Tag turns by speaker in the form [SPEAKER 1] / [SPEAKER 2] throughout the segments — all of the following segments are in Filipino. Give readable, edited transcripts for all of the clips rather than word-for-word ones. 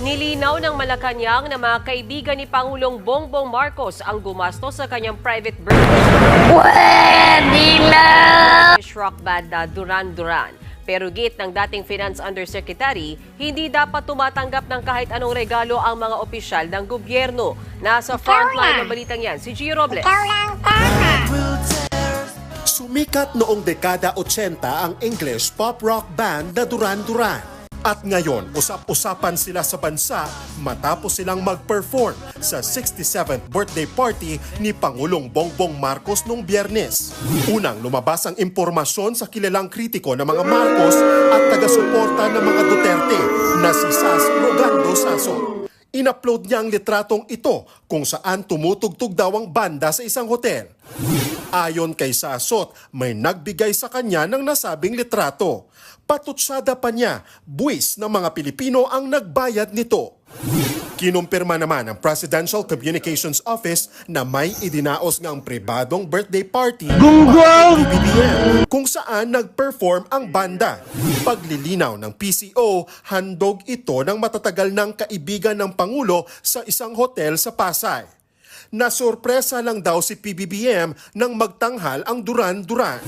[SPEAKER 1] Nilinaw ng Malacanang na mga kaibigan ni Pangulong Bongbong Marcos ang gumastos sa kanyang private birthday.
[SPEAKER 2] Pwede na!
[SPEAKER 1] Rock band na Duran Duran. Pero git ng dating Finance Undersecretary, hindi dapat tumatanggap ng kahit anong regalo ang mga opisyal ng gobyerno. Nasa frontline ng balitang yan, si Gio Robles.
[SPEAKER 2] Ikaw lang tama!
[SPEAKER 3] Sumikat noong dekada 80 ang English pop rock band na Duran Duran. At ngayon, usap-usapan sila sa bansa matapos silang mag-perform sa 67th birthday party ni Pangulong Bongbong Marcos noong Biyernes. Unang lumabas ang impormasyon sa kilalang kritiko ng mga Marcos at taga-suporta ng mga Duterte na si Sas Rogando Saso. In-upload niya ang litratong ito kung saan tumutugtog daw ang banda sa isang hotel. Ayon kay Sasot, may nagbigay sa kanya ng nasabing litrato. Patutsada pa niya, buwis ng mga Pilipino ang nagbayad nito. Kinumpirma naman ng Presidential Communications Office na may idinaos ngang pribadong birthday party para kay PBBM, kung saan nag-perform ang banda. Paglilinaw ng PCO, handog ito ng matatagal ng kaibigan ng Pangulo sa isang hotel sa Pasay. Nasurpresa lang daw si PBBM nang magtanghal ang Duran Duran.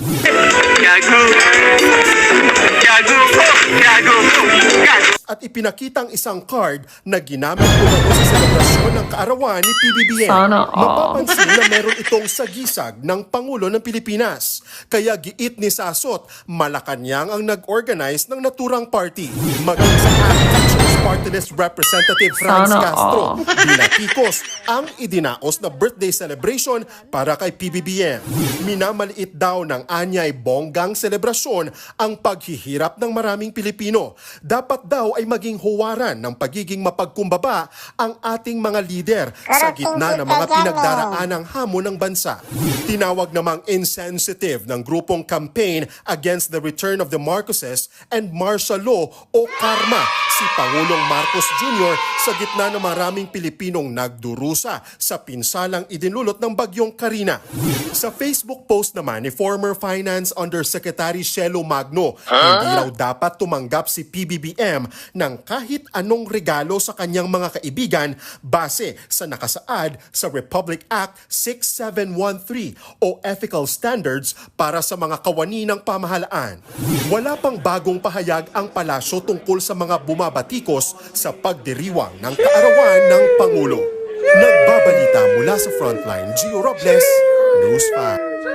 [SPEAKER 3] At ipinakitang isang card na ginamit umano sa selebrasyon ng kaarawan ni PBBM. Mapapansin na meron itong sagisag ng Pangulo ng Pilipinas. Kaya giit ni Sasot, Malacanang ang nag-organize ng naturang party. Maging sa Actions Party List Representative Franz Castro, binatikos ang idinaos na birthday celebration para kay PBBM. Minamaliit daw ng anyay bonggang selebrasyon ang paghihirap ng maraming Pilipino. Dapat daw ay maging huwaran ng pagiging mapagkumbaba ang ating mga lider sa gitna ng mga pinagdaraanang hamon ng bansa. Tinawag namang insensitive ng grupong campaign against the return of the Marcoses and martial law o karma si Pangulong Marcos Jr. sa gitna ng maraming Pilipinong nagdurusa sa pinsalang idinulot ng bagyong Karina. Sa Facebook post naman ni former Finance Undersecretary Shelo Magno, hindi raw dapat tumanggap si PBBM ng kahit anong regalo sa kanyang mga kaibigan base sa nakasaad sa Republic Act 6713 o Ethical Standards para sa mga kawani ng pamahalaan. Wala pang bagong pahayag ang palasyo tungkol sa mga bumabatikos sa pagdiriwang ng kaarawan ng Pangulo. Nagbabalita mula sa Frontline, Gio Robles, News 5.